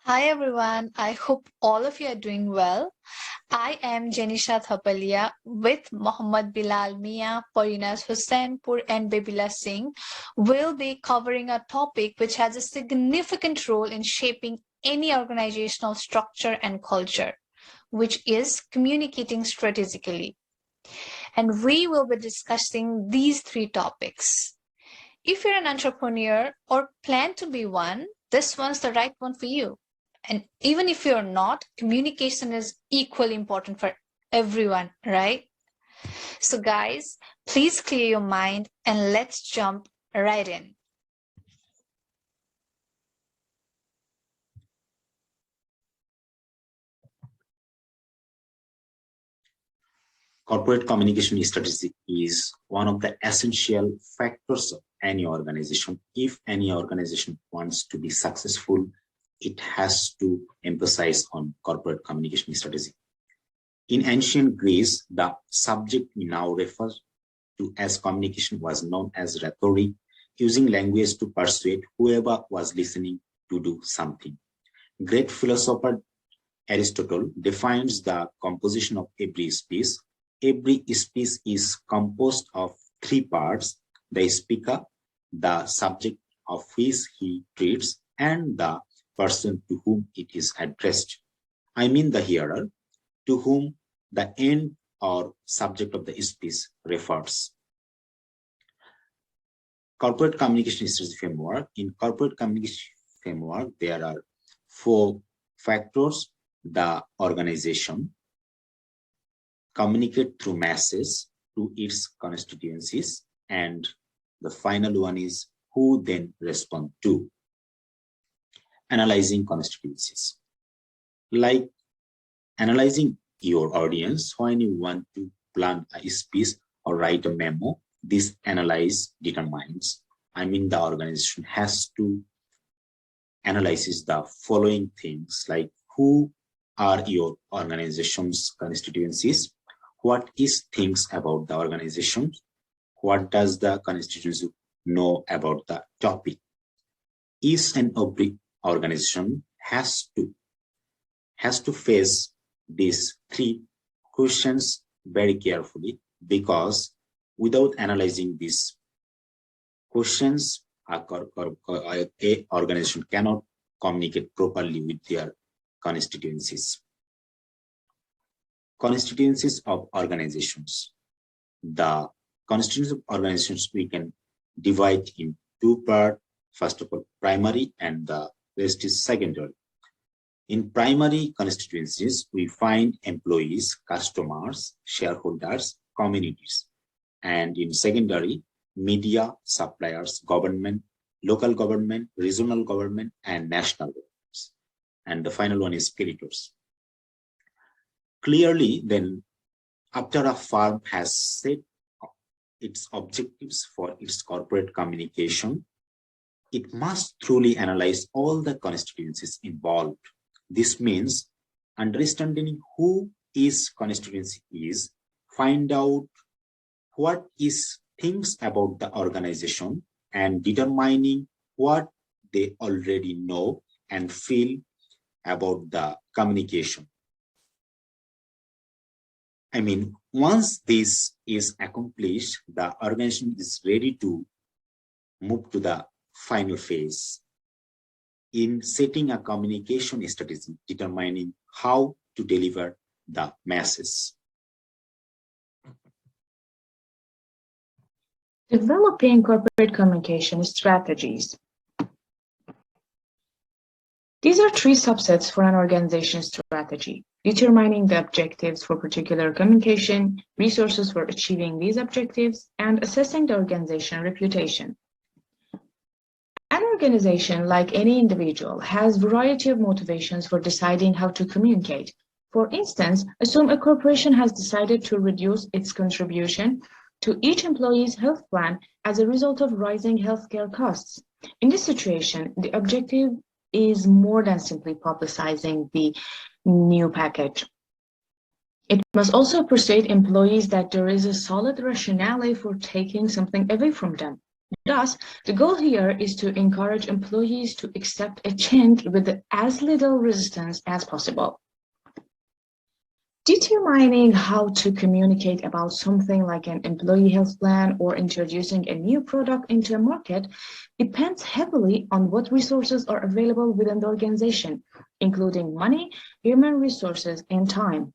Hi everyone, I hope all of you are doing well. I am Janisha Thapalia with Mohammad Bilal Mia, Parinas Hussainpur and Babila Singh. We'll be covering a topic which has a significant role in shaping any organizational structure and culture, which is communicating strategically. And we will be discussing these three topics. If you're an entrepreneur or plan to be one, this one's the right one for you. And even if you're not, communication is equally important for everyone, right? So, guys, please clear your mind and let's jump right in. Corporate communication strategy is one of the essential factors of any organization. If any organization wants to be successful, it has to emphasize on corporate communication strategy. In ancient Greece, the subject we now refer to as communication was known as rhetoric, using language to persuade whoever was listening to do something. Great philosopher Aristotle defines the composition of every speech. Every speech is composed of three parts: the speaker, the subject of which he treats, and the person to whom it is addressed. I mean the hearer, to whom the end or subject of the speech refers. Corporate communication strategy framework. In corporate communication framework, there are four factors: the organization, communicate through masses to its constituencies, and the final one is who then respond to. Analyzing constituencies. Like analyzing your audience, when you want to plan a speech or write a memo, this analyze determines, the organization has to analyze the following things, like who are your organization's constituencies, what is things about the organization, what does the constituency know about the topic. Each and every organization has to face these three questions very carefully, because without analyzing these questions, a organization cannot communicate properly with their constituencies. Constituencies of organizations. The constituencies of organizations we can divide in two parts. First of all, primary, and the rest is secondary. In primary constituencies, we find employees, customers, shareholders, communities. And in secondary, media, suppliers, government, local government, regional government, and national governments. And the final one is creditors. Clearly, then, after a firm has set its objectives for its corporate communication, it must truly analyze all the constituencies involved. This means understanding who each constituency is, find out what is things about the organization, and determining what they already know and feel about the communication. Once this is accomplished, the organization is ready to move to the final phase in setting a communication strategy, determining how to deliver the message. Developing corporate communication strategies. These are three subsets for an organization's strategy: determining the objectives for particular communication, resources for achieving these objectives, and assessing the organization reputation. An organization, like any individual, has a variety of motivations for deciding how to communicate. For instance, assume a corporation has decided to reduce its contribution to each employee's health plan as a result of rising healthcare costs. In this situation, the objective is more than simply publicizing the new package. It must also persuade employees that there is a solid rationale for taking something away from them. Thus, the goal here is to encourage employees to accept a change with as little resistance as possible. Determining how to communicate about something like an employee health plan or introducing a new product into a market depends heavily on what resources are available within the organization, including money, human resources, and time.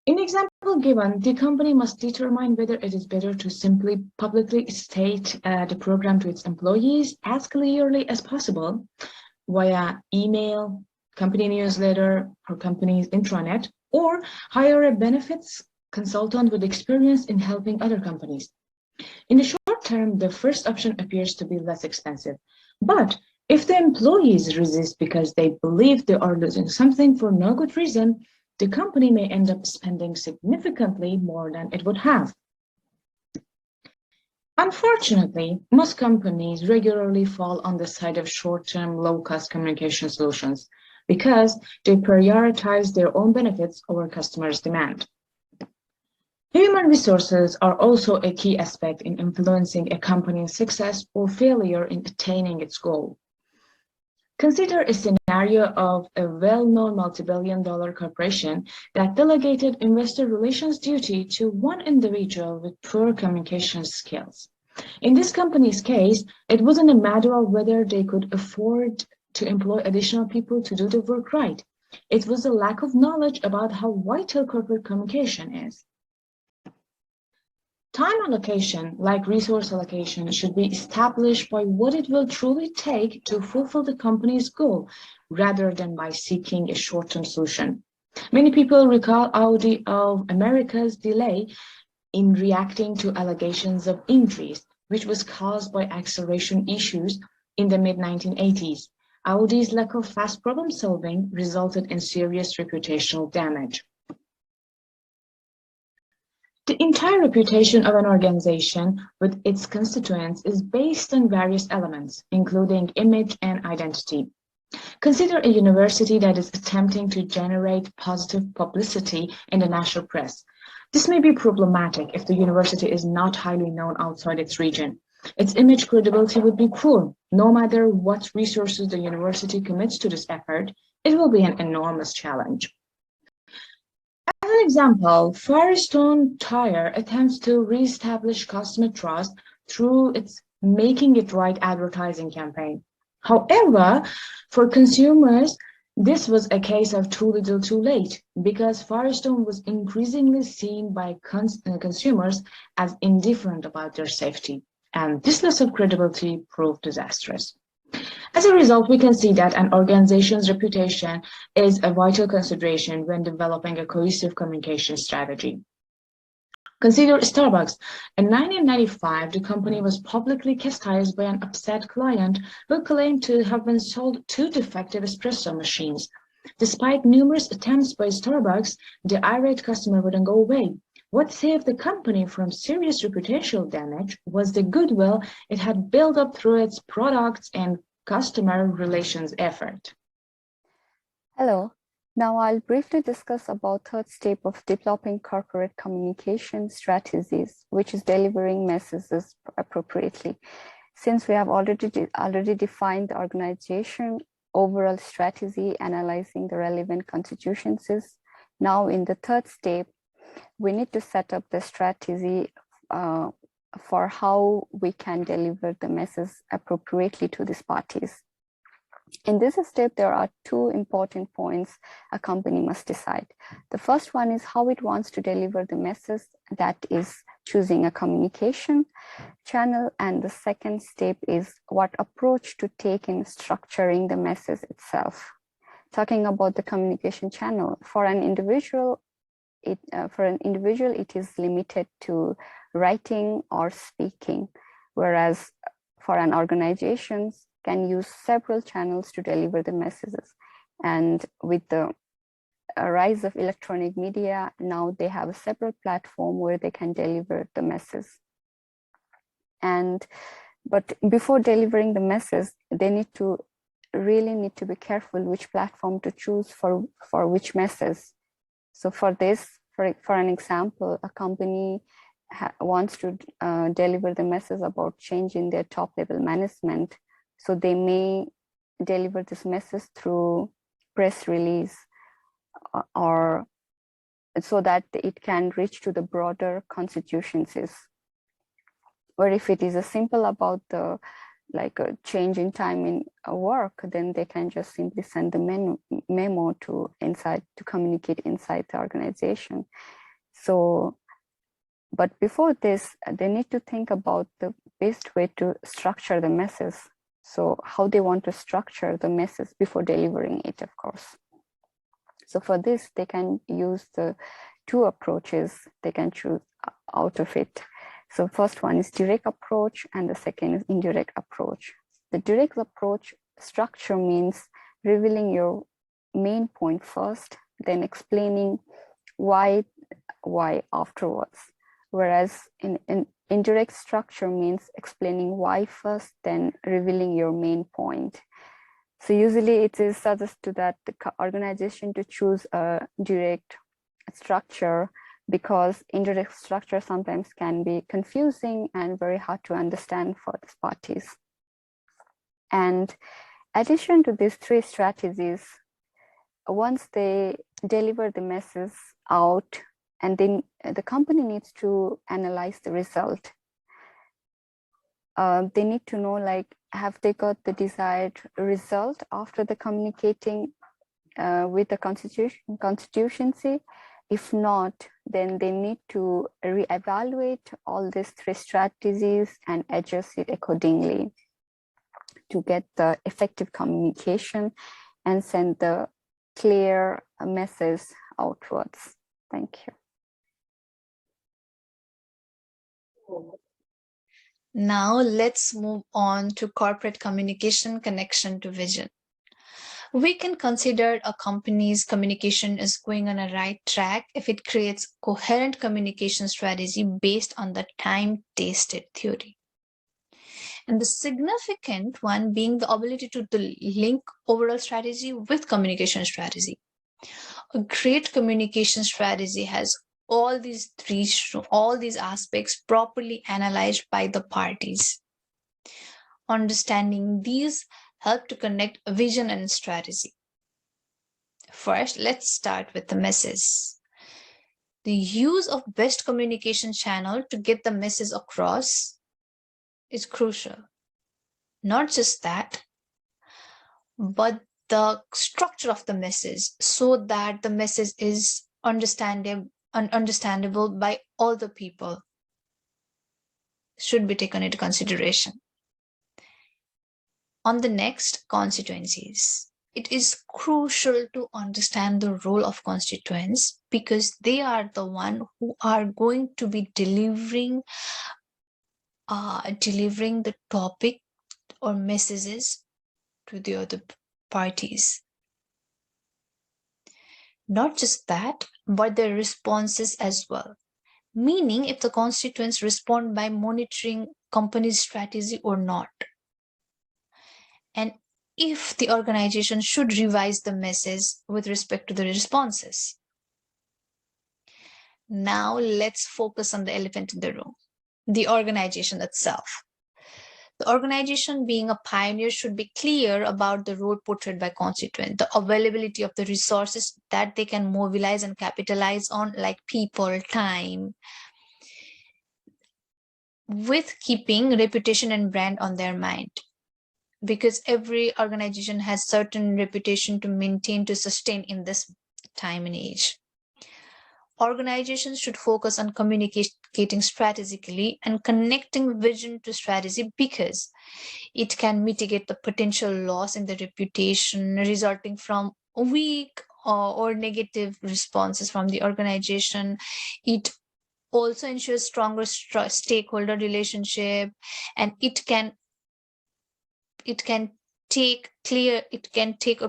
In the example given, the company must determine whether it is better to simply publicly state the program to its employees as clearly as possible via email, company newsletter, or company's intranet, or hire a benefits consultant with experience in helping other companies. In the short term, the first option appears to be less expensive. But if the employees resist because they believe they are losing something for no good reason, the company may end up spending significantly more than it would have. Unfortunately, most companies regularly fall on the side of short-term, low-cost communication solutions because they prioritize their own benefits over customers' demand. Human resources are also a key aspect in influencing a company's success or failure in attaining its goal. Consider a scenario of a well-known multi-billion-dollar corporation that delegated investor relations duty to one individual with poor communication skills. In this company's case, it wasn't a matter of whether they could afford to employ additional people to do the work right. It was a lack of knowledge about how vital corporate communication is. Time allocation, like resource allocation, should be established by what it will truly take to fulfill the company's goal, rather than by seeking a short-term solution. Many people recall Audi of America's delay in reacting to allegations of injuries, which was caused by acceleration issues in the mid-1980s. Audi's lack of fast problem-solving resulted in serious reputational damage. The entire reputation of an organization with its constituents is based on various elements, including image and identity. Consider a university that is attempting to generate positive publicity in the national press. This may be problematic if the university is not highly known outside its region. Its image credibility would be poor. No matter what resources the university commits to this effort, it will be an enormous challenge. As an example, Firestone Tire attempts to re-establish customer trust through its Making It Right advertising campaign. However, for consumers, this was a case of too little too late, because Firestone was increasingly seen by consumers as indifferent about their safety, and this loss of credibility proved disastrous. As a result, we can see that an organization's reputation is a vital consideration when developing a cohesive communication strategy. Consider Starbucks. In 1995, the company was publicly chastised by an upset client who claimed to have been sold 2 defective espresso machines. Despite numerous attempts by Starbucks, the irate customer wouldn't go away. What saved the company from serious reputational damage was the goodwill it had built up through its products and customer relations effort. Hello. Now I'll briefly discuss about third step of developing corporate communication strategies, which is delivering messages appropriately. Since we have already defined the organization overall strategy, analyzing the relevant constituencies, now in the third step, we need to set up the strategy for how we can deliver the message appropriately to these parties. In this step, there are 2 important points a company must decide. The first one is how it wants to deliver the message, that is choosing a communication channel. And the second step is what approach to take in structuring the message itself. Talking about the communication channel, for an individual, it is limited to writing or speaking, whereas for an organization can use several channels to deliver the messages. And with the rise of electronic media, now they have a separate platform where they can deliver the message. But before delivering the message, they really need to be careful which platform to choose for which message. So for this, for an example, a company wants to deliver the message about change in their top level management. So they may deliver this message through press release or so that it can reach to the broader constituencies. Or if it is a simple about the like a change in time in work, then they can just simply send the memo to communicate inside the organization. So, but before this, they need to think about the best way to structure the message. So how they want to structure the message before delivering it, of course. So for this, they can use the two approaches they can choose out of it. So first one is direct approach and the second is indirect approach. The direct approach structure means revealing your main point first, then explaining why afterwards. Whereas in indirect structure means explaining why first, then revealing your main point. So usually it is suggested that the organization to choose a direct structure because indirect structure sometimes can be confusing and very hard to understand for the parties. And addition to these three strategies, once they deliver the message out, and then the company needs to analyze the result. They need to know, like, have they got the desired result after the communicating with the constituency? If not, then they need to reevaluate all these three strategies and adjust it accordingly to get the effective communication and send the clear message outwards. Thank you. Now let's move on to corporate communication connection to vision. We can consider a company's communication is going on a right track if it creates coherent communication strategy based on the time-tested theory. And the significant one being the ability to link overall strategy with communication strategy. A great communication strategy has all these aspects properly analyzed by the parties. Understanding these help to connect vision and strategy. First, let's start with the message. The use of best communication channel to get the message across is crucial. Not just that, but the structure of the message so that the message is understandable by all the people should be taken into consideration. On the next, constituencies. It is crucial to understand the role of constituents because they are the one who are going to be delivering the topic or messages to the other parties. Not just that, but their responses as well. Meaning if the constituents respond by monitoring company's strategy or not. And if the organization should revise the message with respect to the responses. Now let's focus on the elephant in the room, the organization itself. The organization being a pioneer should be clear about the role portrayed by constituents, the availability of the resources that they can mobilize and capitalize on, like people, time, with keeping reputation and brand on their mind. Because every organization has certain reputation to maintain, to sustain in this time and age. Organizations should focus on communicating strategically and connecting vision to strategy because it can mitigate the potential loss in the reputation resulting from weak or negative responses from the organization. It also ensures stronger stakeholder relationship, and it can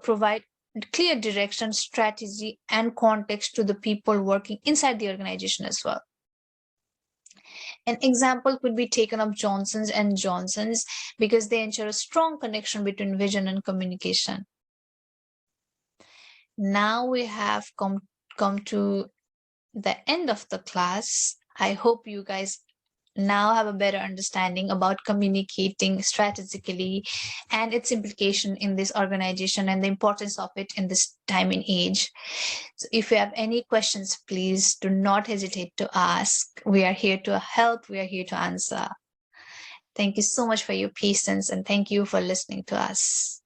provide clear direction, strategy, and context to the people working inside the organization as well. An example could be taken of Johnson's & Johnson's because they ensure a strong connection between vision and communication. Now we have come to the end of the class. I hope you guys now have a better understanding about communicating strategically and its implication in this organization and the importance of it in this time and age. So if you have any questions, please do not hesitate to ask. We are here to help. We are here to answer. Thank you so much for your patience and thank you for listening to us.